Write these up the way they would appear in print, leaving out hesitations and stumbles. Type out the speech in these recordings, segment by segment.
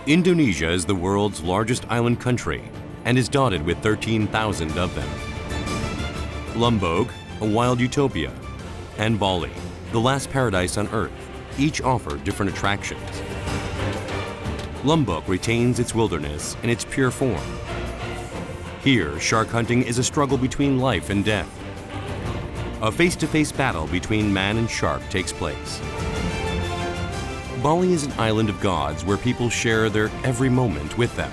Indonesia is the world's largest island country and is dotted with 13,000 of them. Lombok, a wild utopia, and Bali, the last paradise on Earth, each offer different attractions. Lombok retains its wilderness in its pure form. Here, shark hunting is a struggle between life and death. A face-to-face battle between man and shark takes place. Bali is an island of gods where people share their every moment with them.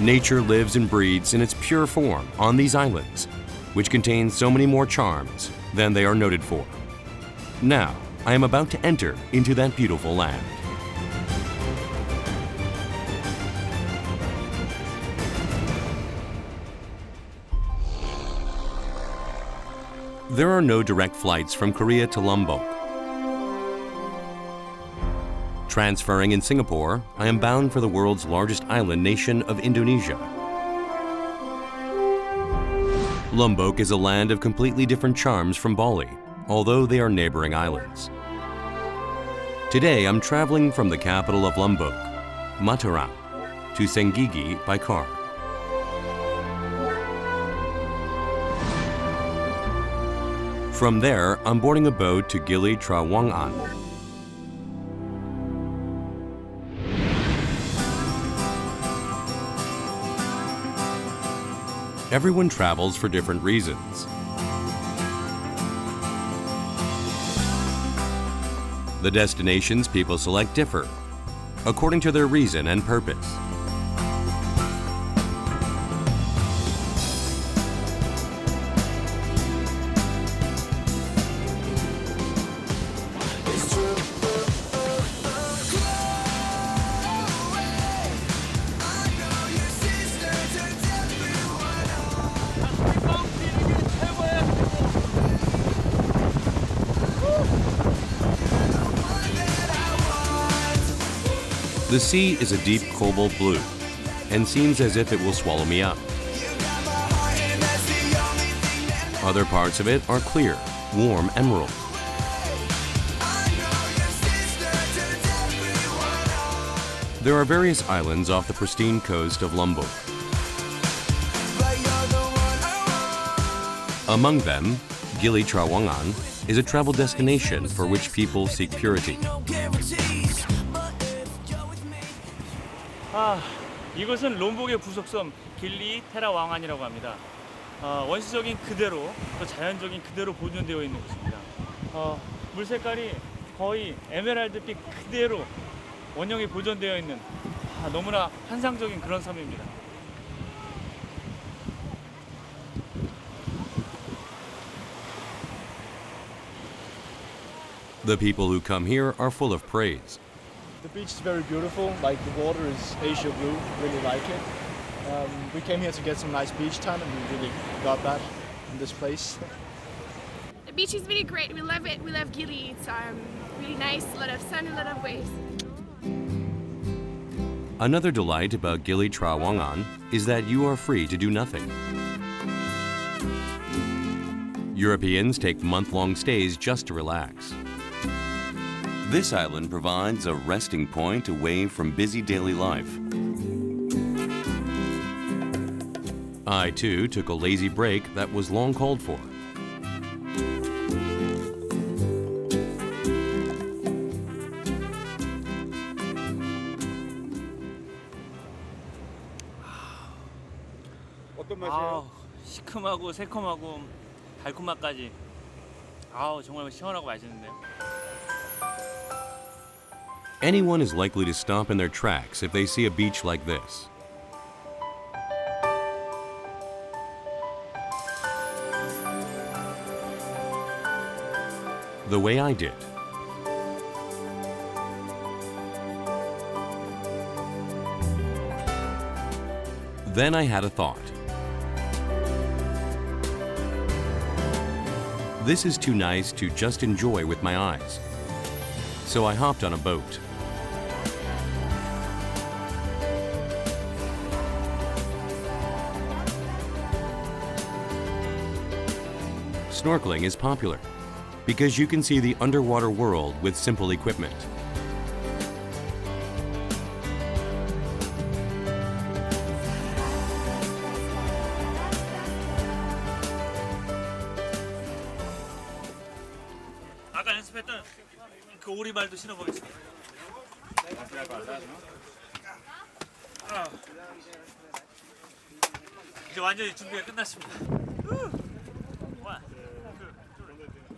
Nature lives and breathes in its pure form on these islands, which contain so many more charms than they are noted for. Now, I am about to enter into that beautiful land. There are no direct flights from Korea to Lombok. Transferring in Singapore, I am bound for the world's largest island nation of Indonesia. Lombok is a land of completely different charms from Bali, although they are neighboring islands. Today, I'm traveling from the capital of Lombok, Mataram, to Senggigi by car. From there, I'm boarding a boat to Gili Trawangan. Everyone travels for different reasons. The destinations people select differ, according to their reason and purpose. The sea is a deep cobalt blue and seems as if it will swallow me up. Other parts of it are clear, warm emerald. There are various islands off the pristine coast of Lombok. Among them, Gili Trawangan is a travel destination for which people seek purity. 이것은 롬복의 부속섬 길리 테라왕안이라고 합니다. 원시적인 그대로, 또 자연적인 그대로 보존되어 있는 곳입니다. 물 색깔이 거의 에메랄드빛 그대로 원형이 보존되어 있는 너무나 환상적인 그런 섬입니다. The people who come here are full of praise. The beach is very beautiful, like the water is Asia blue, really like it. We came here to get some nice beach time and we really got that in this place. The beach is really great, we love it, we love Gili, it's really nice, a lot of sun, a lot of waves. Another delight about Gili Trawangan is that you are free to do nothing. Europeans take month-long stays just to relax. This island provides a resting point away from busy daily life. I, too, took a lazy break that was long called for. 시큼하고 새콤하고 달콤맛까지. 정말 시원하고 맛있는데요. Anyone is likely to stop in their tracks if they see a beach like this. The way I did. Then I had a thought. This is too nice to just enjoy with my eyes. So I hopped on a boat. snorkeling is popular because you can see the underwater world with simple equipment. 아까 연습했던 그 오리발도 신어보겠습니다. 이제 완전히 준비가 끝났습니다.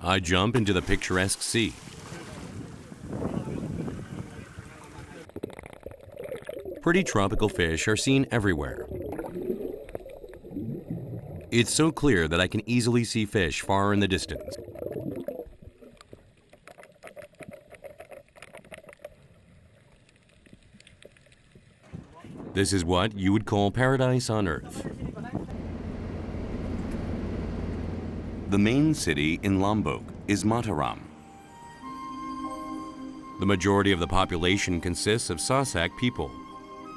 I jump into the picturesque sea. Pretty tropical fish are seen everywhere. It's so clear that I can easily see fish far in the distance. This is what you would call paradise on Earth. The main city in Lombok is Mataram. The majority of the population consists of Sasak people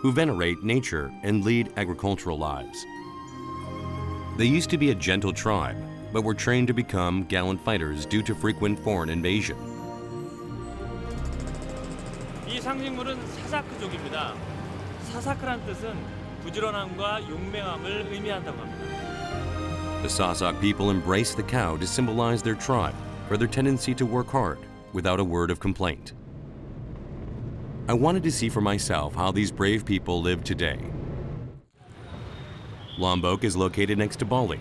who venerate nature and lead agricultural lives. They used to be a gentle tribe, but were trained to become gallant fighters due to frequent foreign invasion. 이 상징물은 사사크족입니다. 사사크란 뜻은 부지런함과 용맹함을 의미한다고 합니다. The Sasak people embrace the cow to symbolize their tribe for their tendency to work hard without a word of complaint. I wanted to see for myself how these brave people live today. Lombok is located next to Bali,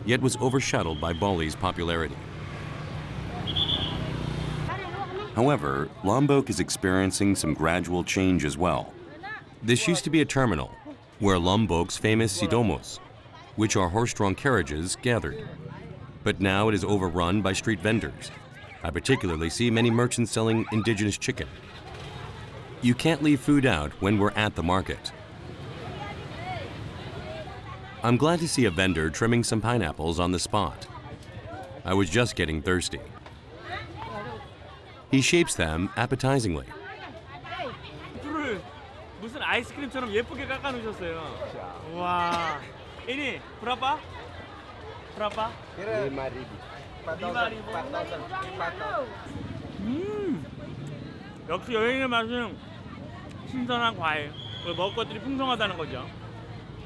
yet was overshadowed by Bali's popularity. However, Lombok is experiencing some gradual change as well. This used to be a terminal where Lombok's famous sidomos, which are horse-drawn carriages, gathered. But now it is overrun by street vendors. I particularly see many merchants selling indigenous chicken. You can't leave food out when we're at the market. I'm glad to see a vendor trimming some pineapples on the spot. I was just getting thirsty. He shapes them appetizingly. 불을 무슨 아이스크림처럼 예쁘게 깎아 놓으셨어요. 와. Ini berapa? Berapa? 5.000. 역시 여행의 맛은 신선한 과일. 먹을 것들이 풍성하다는 거죠.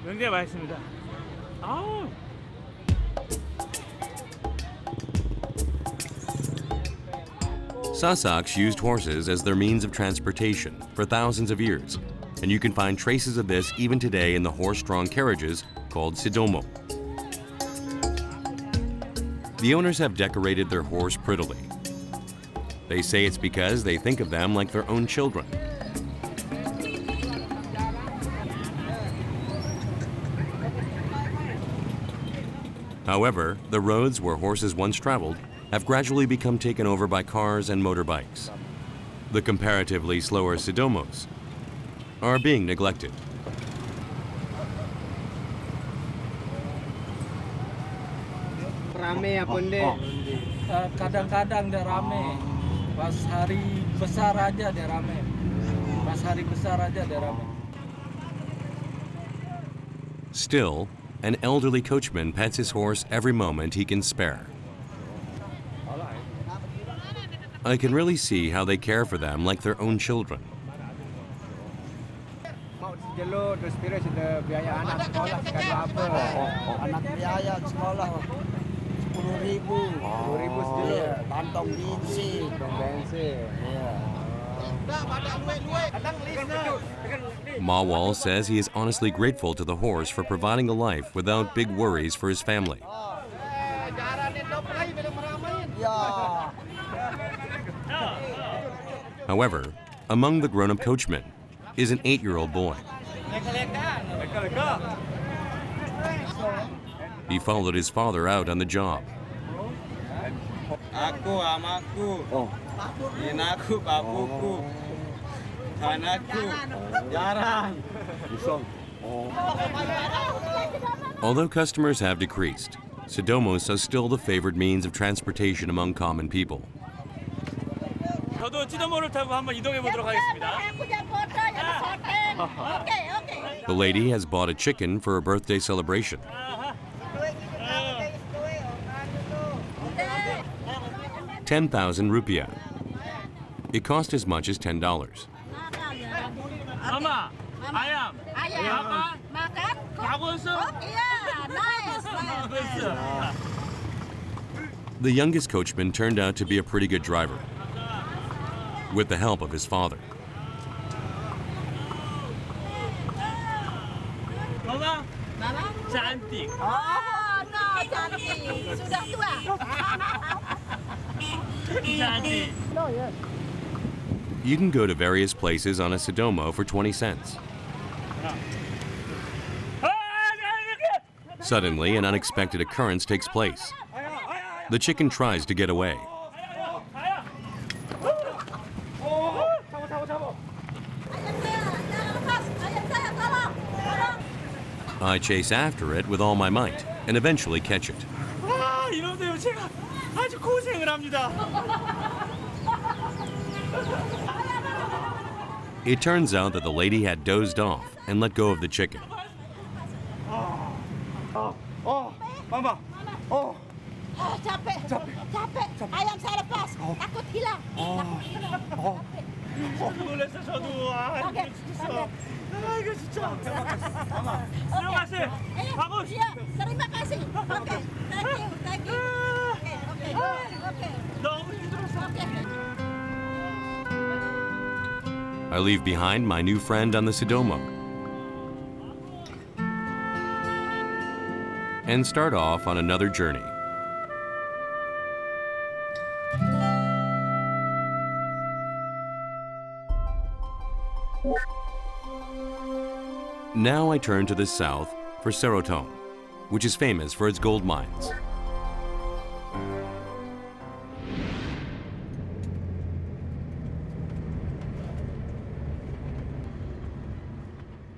굉장히 맛있습니다. 아우. Sasaks used horses as their means of transportation for thousands of years, and you can find traces of this even today in the horse-drawn carriages called sidomo. The owners have decorated their horse prettily. They say it's because they think of them like their own children. However, the roads where horses once traveled have gradually become taken over by cars and motorbikes. The comparatively slower sidomos are being neglected. Rame apa ndek? Kadang-kadang dia rame. Pas hari besar aja dia rame. Pas hari besar aja dia rame. Still, an elderly coachman pets his horse every moment he can spare. I can really see how they care for them like their own children. Mau jelo terus pira sudah biaya anak sekolah sekali apa? Anak biaya sekolah 10.000. 10.000 sejelo. Kantong bensin. Bensin. Mawal says he is honestly grateful to the horse for providing a life without big worries for his family. However, among the grown-up coachmen is an 8-year-old boy. He followed his father out on the job. Aku, amaku, inaku, babuku, anakku, jarang. Although customers have decreased, sidomos are still the favored means of transportation among common people. 저도 시도모를 타고 한번 이동해 보도록 하겠습니다. The lady has bought a chicken for a birthday celebration. 10,000 rupiah. It cost as much as $10. Mama, ayam. Makan? Makan? Bagus. Iya, nice. The youngest coachman turned out to be a pretty good driver, with the help of his father. Mama, cantik. Oh, no, cantik. Sudah tua. Cantik. You can go to various places on a Sidomo for 20 cents. Suddenly, an unexpected occurrence takes place. The chicken tries to get away. I chase after it with all my might and eventually catch it. 이놈들 제가 아주 고생을 합니다. It turns out that the lady had dozed off and let go of the chicken. Mama. Capek. Ayam saya lepas. Takut hilang. 놀랐어 저도. 아, 오케이. 진짜. 아, 이거 진짜. 들어가세요. 바구스. Iya, terima kasih. Oke, thank you. Oke. 너무 힘들었어. I leave behind my new friend on the Sidomo and start off on another journey. Now I turn to the south for Serotong, which is famous for its gold mines.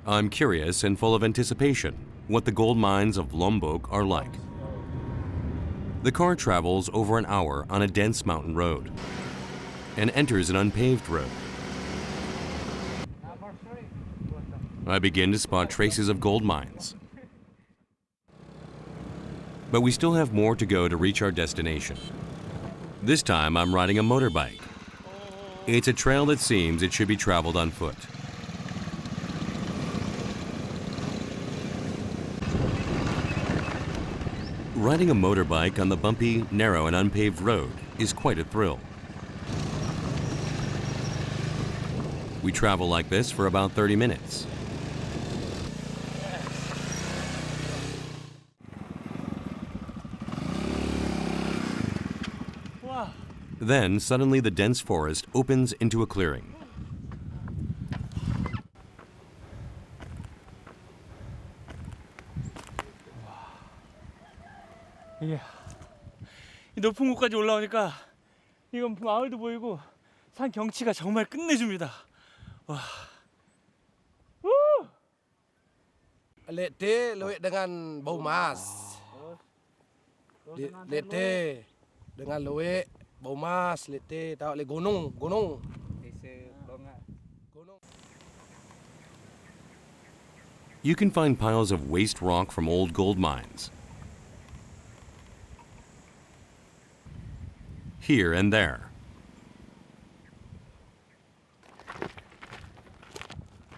I'm curious and full of anticipation what the gold mines of Lombok are like. The car travels over an hour on a dense mountain road and enters an unpaved road. I begin to spot traces of gold mines. But we still have more to go to reach our destination. This time I'm riding a motorbike. It's a trail that seems it should be traveled on foot. Riding a motorbike on the bumpy, narrow, and unpaved road is quite a thrill. We travel like this for about 30 minutes. Then, suddenly the dense forest opens into a clearing. 이 높은 곳까지 올라오니까 이건 마을도 보이고 산 경치가 정말 끝내줍니다. 와. Lete loe dengan bau mas. Lete dengan loe bau mas. Lete tahu le gunung. You can find piles of waste rock from old gold mines here and there.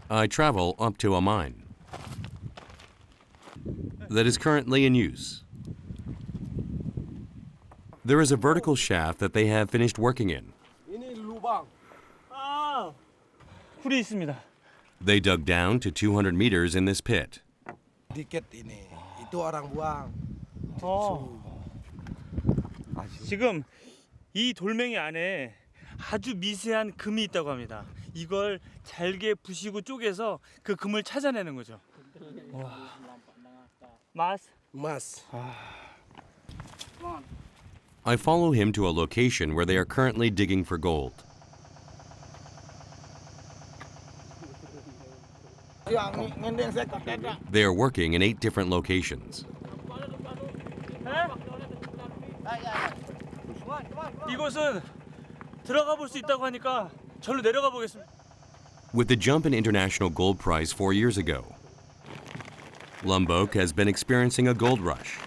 I travel up to a mine that is currently in use. There is a vertical shaft that they have finished working in. Ini lubang. 아, 굴이 있습니다. They dug down to 200 meters in this pit. Dikit ini. Itu orang buang. 지금 이 돌멩이 안에 아주 미세한 금이 있다고 합니다. 이걸 잘게 부시고 쪼개서 그 금을 찾아내는 거죠. Mas. I follow him to a location where they are currently digging for gold. They are working in 8 different locations. 이곳은 들어가 볼 수 있다고 하니까 절로 내려가 보겠습니다. With the jump in international gold price 4 years ago, Lombok has been experiencing a gold rush.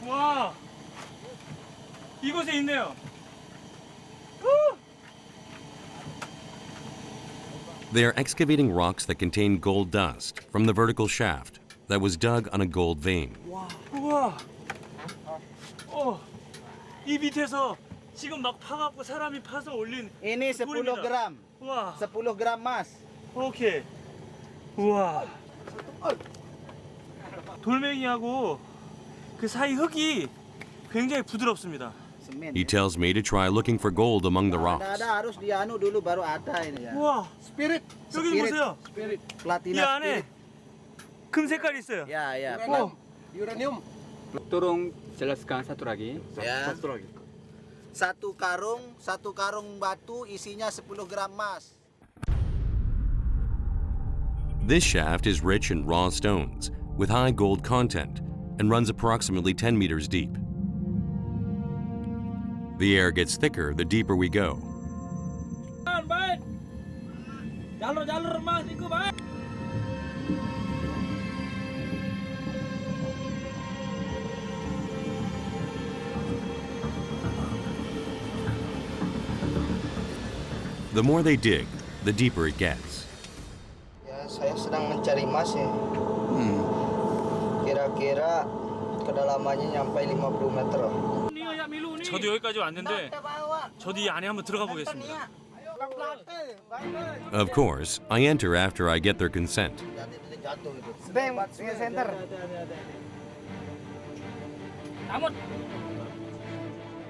와, 이곳에 있네요. They are excavating rocks that contain gold dust from the vertical shaft that was dug on a gold vein. 우와. 이 밑에서 지금 막 파갖고 사람이 파서 올린 Ini 10 돌입니다. gram. 우와. 10 gram mas. 오케이. 우와. 돌멩이하고 그 사이 흙이 굉장히 부드럽습니다. Semen. He tells me to try looking for gold among the rocks. Ada harus dianu dulu baru ada ini ya. 우와. Spirit. 여기 Spirit. 보세요. Spirit. 이 Platina 안에 spirit. 금 색깔이 있어요. Ya, ya. 어. Uranium. Tolong jelaskan satu lagi. Ya. Satu karung batu isinya 10 gram mas. This shaft is rich in raw stones with high gold content and runs approximately 10 meters deep. The air gets thicker the deeper we go. Baik. Jalur-jalur mas itu baik. The more they dig, the deeper it gets. Ya, saya sedang mencari emas ya. Kira-kira kedalamannya nyampe 50 meter. 저도 여기까지 왔는데 저도 이 안에 한번 들어가 보겠습니다. Of course, I enter after I get their consent.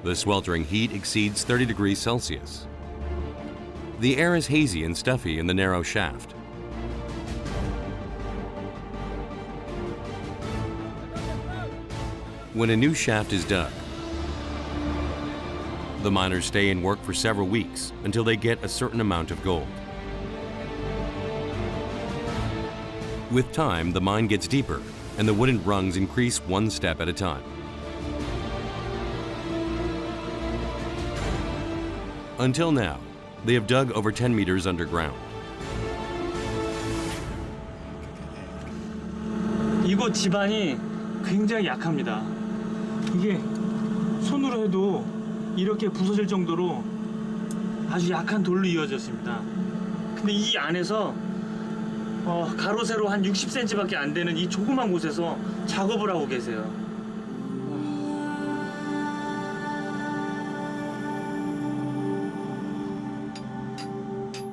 The sweltering heat exceeds 30 degrees Celsius. The air is hazy and stuffy in the narrow shaft. When a new shaft is dug, the miners stay and work for several weeks until they get a certain amount of gold. With time, the mine gets deeper and the wooden rungs increase one step at a time. Until now, they have dug over 10 meters underground. 이곳 지반이 굉장히 약합니다. 이게 손으로 해도 이렇게 부서질 정도로 아주 약한 돌로 이어졌습니다. 근데 이 안에서 가로 세로 한 60cm밖에 안 되는 이 조그만 곳에서 작업을 하고 계세요.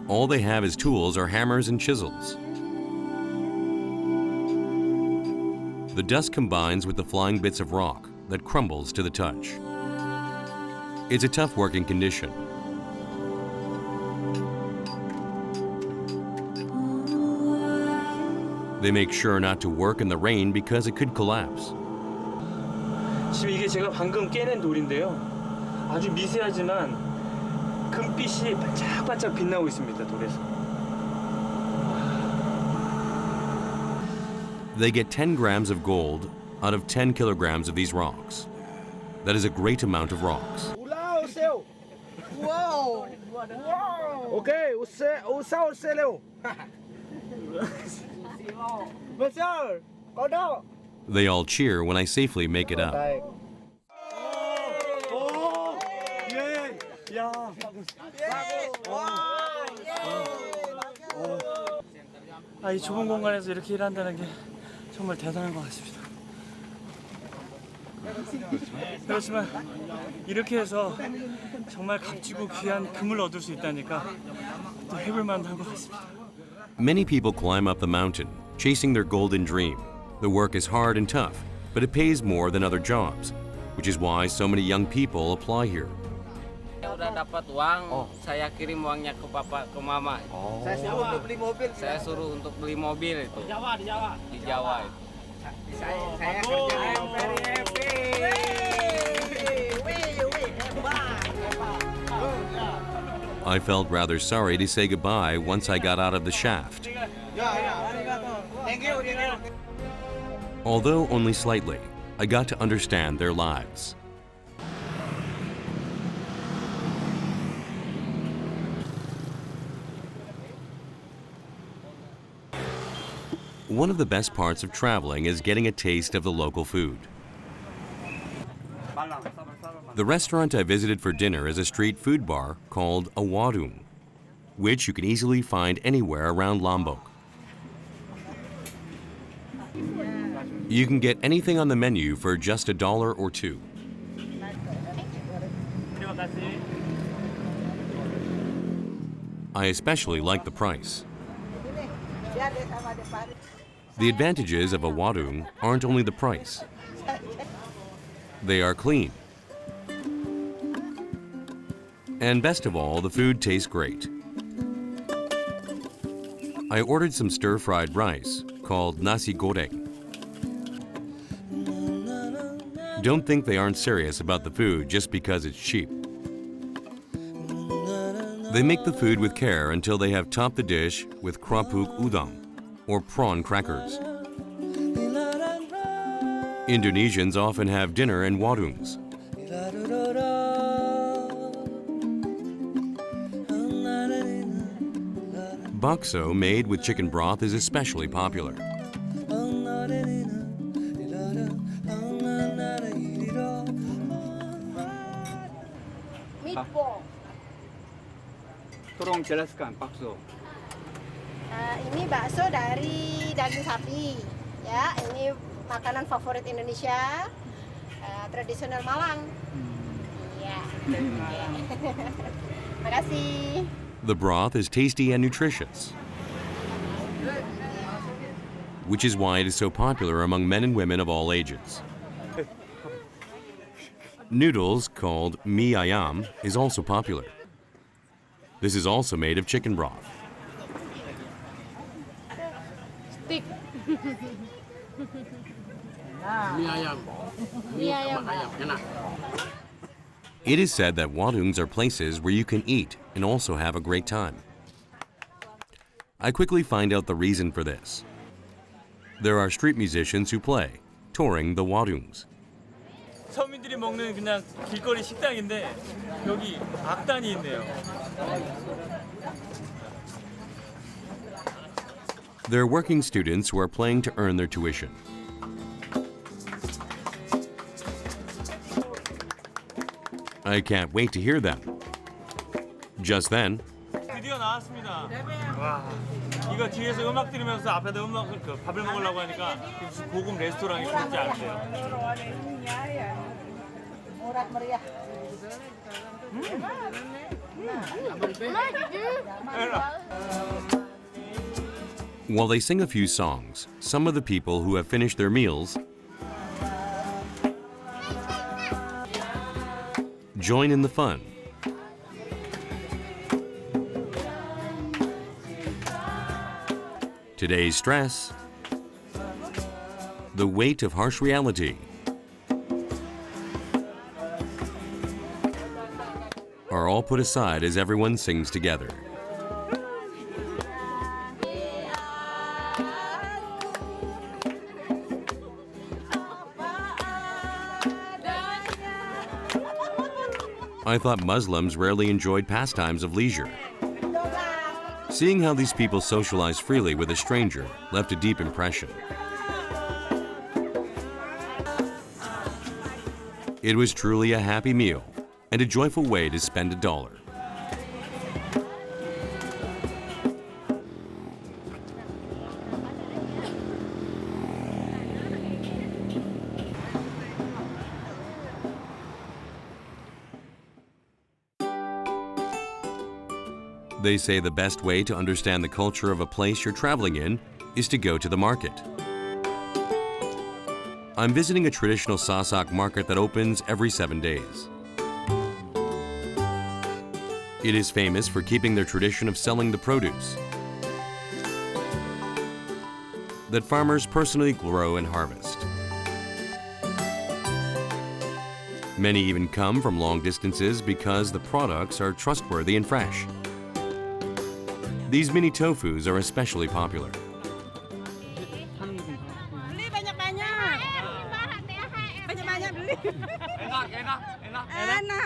All they have as tools are hammers and chisels. The dust combines with the flying bits of rock that crumbles to the touch. It's a tough working condition. They make sure not to work in the rain because it could collapse. 지금 이게 제가 방금 깨낸 돌인데요. 아주 미세하지만 금빛이 반짝반짝 빛나고 있습니다, 돌에서. They get 10 grams of gold out of 10 kilograms of these rocks. That is a great amount of rocks. Wow. Okay, usah leo. Besar. Kodok. They all cheer when I safely make it up. 이 좁은 공간에서 이렇게 일한다는 게 정말 대단한 것 같습니다. 그렇지만 이렇게 해서 정말 값지고 귀한 금을 얻을 수 있다니까 또 해볼 만한 것 같습니다. Many people climb up the mountain, chasing their golden dream. The work is hard and tough, but it pays more than other jobs, which is why so many young people apply here. Udah dapat uang, saya kirim uangnya ke papa, ke mama. Saya suruh untuk beli mobil. Saya suruh untuk beli mobil itu. Di Jawa itu. Saya kerja very happy. I felt rather sorry to say goodbye once I got out of the shaft. Thank you. Although only slightly, I got to understand their lives. One of the best parts of traveling is getting a taste of the local food. The restaurant I visited for dinner is a street food bar called a warung, which you can easily find anywhere around Lombok. You can get anything on the menu for just $1 or $2. I especially like the price. The advantages of a warung aren't only the price. They are clean. And best of all, the food tastes great. I ordered some stir-fried rice called nasi goreng. Don't think they aren't serious about the food just because it's cheap. They make the food with care until they have topped the dish with kerupuk udang, or prawn crackers. Indonesians often have dinner in warungs. Bakso made with chicken broth is especially popular. Meatball. Tolong jelaskan bakso. Ini bakso dari daging sapi. Ya, ini makanan favorit Indonesia, tradisional Malang. Iya. Makasih. The broth is tasty and nutritious, which is why it is so popular among men and women of all ages. Noodles, called mie ayam, is also popular. This is also made of chicken broth. Stick. It is said that warungs are places where you can eat and also have a great time. I quickly find out the reason for this. There are street musicians who play, touring the warungs. 서민들이 먹는 그냥 길거리 식당인데 여기 악단이 있네요. They're working students who are playing to earn their tuition. I can't wait to hear them. Just then, 드디어 나왔습니다. 와, 이거 뒤에서 음악 들으면서 앞에다 밥을 먹으려고 하니까 무슨 고급 레스토랑이 보이지 않으세요? While they sing a few songs, some of the people who have finished their meals join in the fun. Today's stress, the weight of harsh reality, are all put aside as everyone sings together. I thought Muslims rarely enjoyed pastimes of leisure. Seeing how these people socialize freely with a stranger left a deep impression. It was truly a happy meal and a joyful way to spend $1. They say the best way to understand the culture of a place you're traveling in is to go to the market. I'm visiting a traditional Sasak market that opens every 7 days. It is famous for keeping their tradition of selling the produce that farmers personally grow and harvest. Many even come from long distances because the products are trustworthy and fresh. These mini tofus are especially popular. Beli banyak-banyak. Banyak-banyak beli. 에나.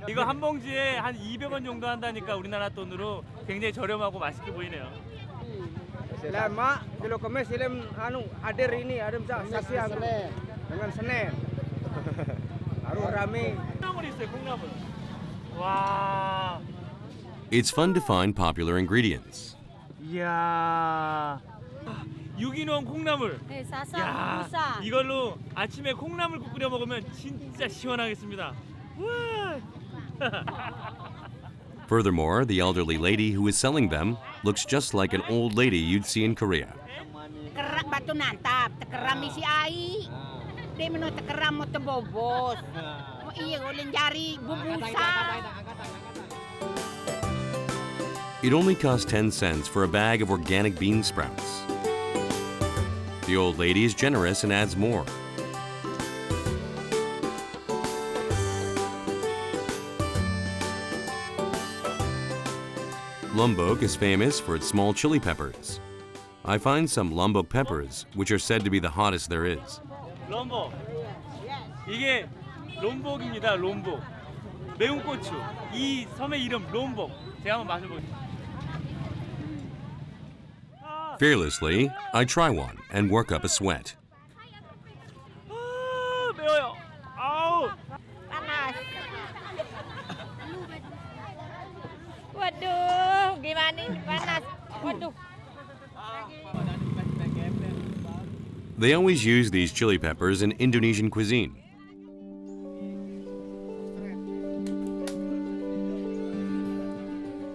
이거 한 봉지에 한 200원 정도 한다니까 우리나라 돈으로 굉장히 저렴하고 맛있게 보이네요. Lah mak, kilo kemis silem hadir ini ada saksi dengan Senin. Baru rame. 콩나물 있어요, 콩나물. 와, It's fun to find popular ingredients. 이야. 유기농 콩나물. 네, 사사, 야, 무사. 이걸로 아침에 콩나물국 끓여 먹으면 진짜 시원하겠습니다. 우와. Furthermore, the elderly lady who is selling them looks just like an old lady you'd see in Korea. Kerak batu nantap, tekeram isi ai. Dia menu tekeram mo tebobos. Oh iya, ulin jari bubusa. It only costs 10 cents for a bag of organic bean sprouts. The old lady is generous and adds more. Lombok is famous for its small chili peppers. I find some Lombok peppers, which are said to be the hottest there is. 롬복. 이게 롬복입니다. 롬복. 매운 고추. 이 섬의 이름 롬복. 제가 한번 맛을 보겠습니다. Fearlessly, I try one and work up a sweat. 아, 매워요. 아우. Panas. Waduh, gimana ini panas. Waduh. They always use these chili peppers in Indonesian cuisine.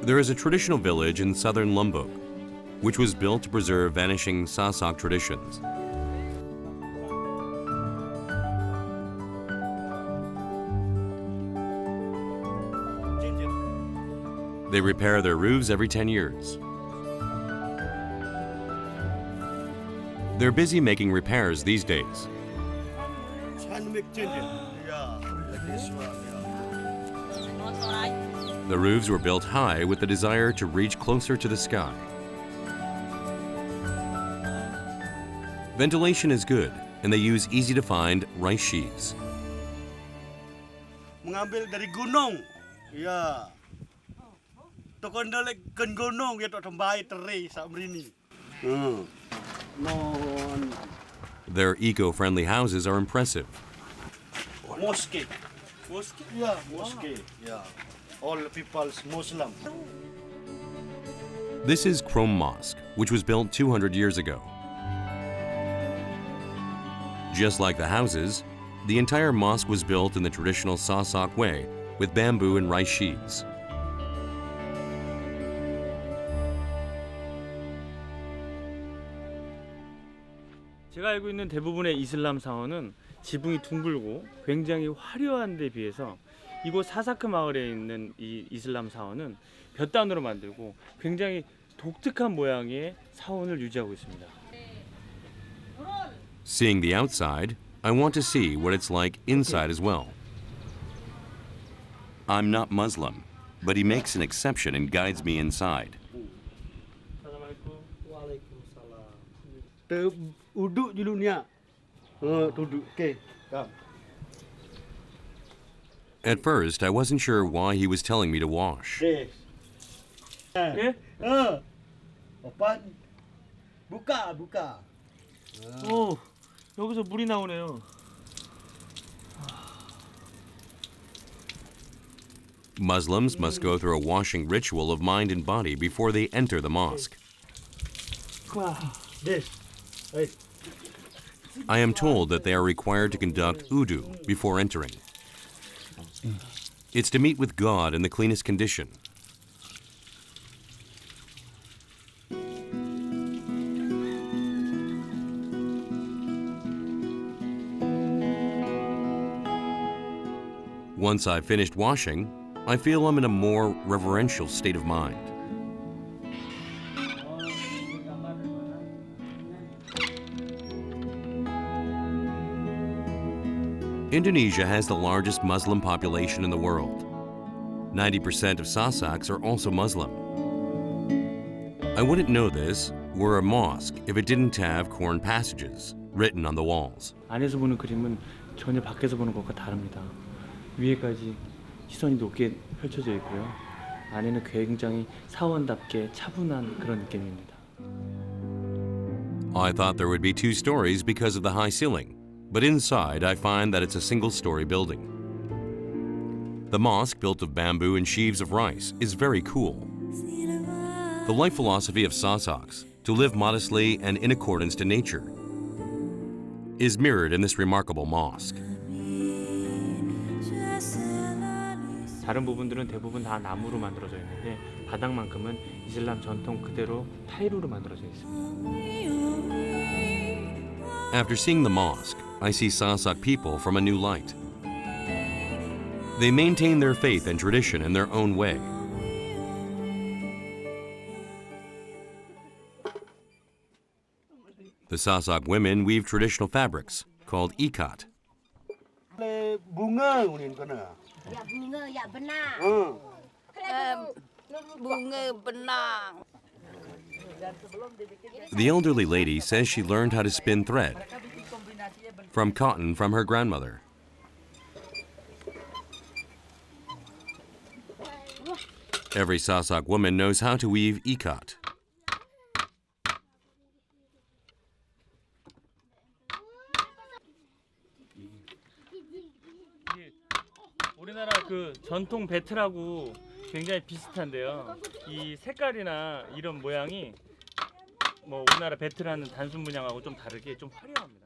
There is a traditional village in southern Lombok, which was built to preserve vanishing Sasak traditions. They repair their roofs every 10 years. They're busy making repairs these days. The roofs were built high with the desire to reach closer to the sky. Ventilation is good, and they use easy-to-find rice sheaves. Mengambil dari gunung, ya. Tokon dalek ken gunung ya tok tembai teri sak mrini. Non. Their eco-friendly houses are impressive. Mosque. Mosque? Yeah, mosque. Yeah. All people's Muslim. This is Chrome Mosque, which was built 200 years ago. Just like the houses, the entire mosque was built in the traditional Sasak way, with bamboo and rice sheaves. 제가 알고 있는 대부분의 이슬람 사원은 지붕이 둥글고 굉장히 화려한 데 비해서 이곳 사사크 마을에 있는 이 이슬람 사원은 볕단으로 만들고 굉장히 독특한 모양의 사원을 유지하고 있습니다. Seeing the outside, I want to see what it's like inside as well. I'm not Muslim, but he makes an exception and guides me inside. Uduk dulu ni. Duduk. Okay. Come. At first, I wasn't sure why he was telling me to wash. 예? Open. Buka. 오, 여기서 물이 나오네요. Muslims must go through a washing ritual of mind and body before they enter the mosque. This. Hey. I am told that they are required to conduct wudu before entering. It's to meet with God in the cleanest condition. Once I've finished washing, I feel I'm in a more reverential state of mind. Indonesia has the largest Muslim population in the world. 90% of Sasaks are also Muslim. I wouldn't know this were a mosque if it didn't have Quran passages written on the walls. 안에서 보는 그림은 전혀 밖에서 보는 것과 다릅니다. 위에까지 시선이 높게 펼쳐져 있고요. 안에는 굉장히 사원답게 차분한 그런 느낌입니다. I thought there would be two stories because of the high ceiling, but inside I find that it's a single-story building. The mosque, built of bamboo and sheaves of rice, is very cool. The life philosophy of Sasaks, to live modestly and in accordance to nature, is mirrored in this remarkable mosque. 다른 부분들은 대부분 다 나무로 만들어져 있는데 바닥만큼은 이슬람 전통 그대로 타일로 만들어져 있습니다. After seeing the mosque, I see Sasak people from a new light. They maintain their faith and tradition in their own way. The Sasak women weave traditional fabrics called ikat. Bunga unin kana. Ya bunga, ya benang. Bunga benang. The elderly lady says she learned how to spin thread from cotton from her grandmother. Every Sasak woman knows how to weave ikat. 우리나라 그 전통 배틀하고 굉장히 비슷한데요. 이 색깔이나 이런 모양이 뭐 우리나라 배틀하는 단순 문양하고 좀 다르게 좀 화려합니다.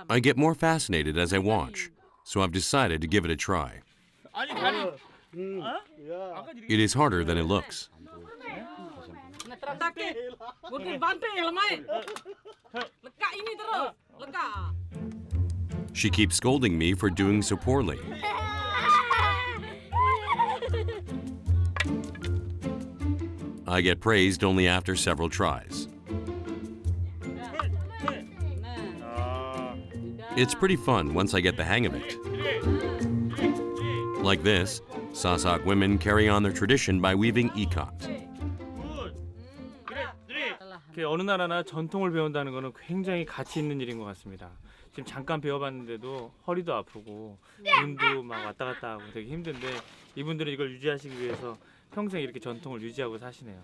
I get more fascinated as I watch, so I've decided to give it a try. It is harder than it looks. She keeps scolding me for doing so poorly. I get praised only after several tries. It's pretty fun once I get the hang of it. Like this, Sasak women carry on their tradition by weaving ikat. 어느 나라나 전통을 배운다는 것은 굉장히 가치 있는 일인 것 같습니다. 지금 잠깐 배워봤는데도 허리도 아프고 눈도 막 왔다 갔다 하고 되게 힘든데 이분들은 이걸 유지하시기 위해서 평생 이렇게 전통을 유지하고 사시네요.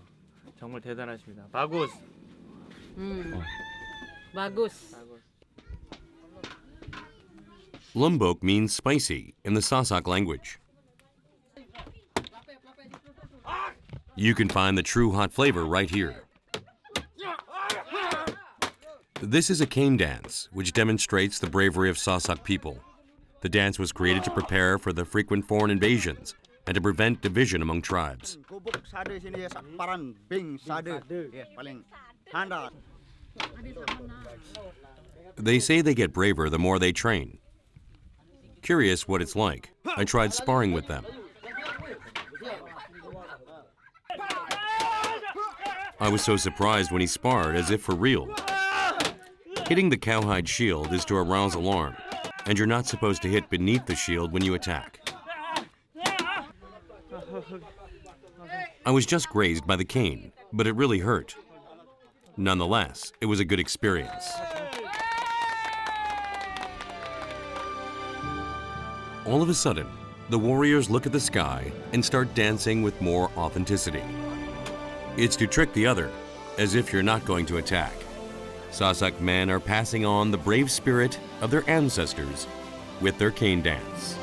정말 대단하십니다. 바구스. 바구스. Lombok means spicy in the Sasak language. You can find the true hot flavor right here. This is a cane dance, which demonstrates the bravery of Sasak people. The dance was created to prepare for the frequent foreign invasions and to prevent division among tribes. They say they get braver the more they train. Curious what it's like, I tried sparring with them. I was so surprised when he sparred, as if for real. Hitting the cowhide shield is to arouse alarm, and you're not supposed to hit beneath the shield when you attack. I was just grazed by the cane, but it really hurt. Nonetheless, it was a good experience. All of a sudden, the warriors look at the sky and start dancing with more authenticity. It's to trick the other, as if you're not going to attack. Sasak men are passing on the brave spirit of their ancestors with their cane dance.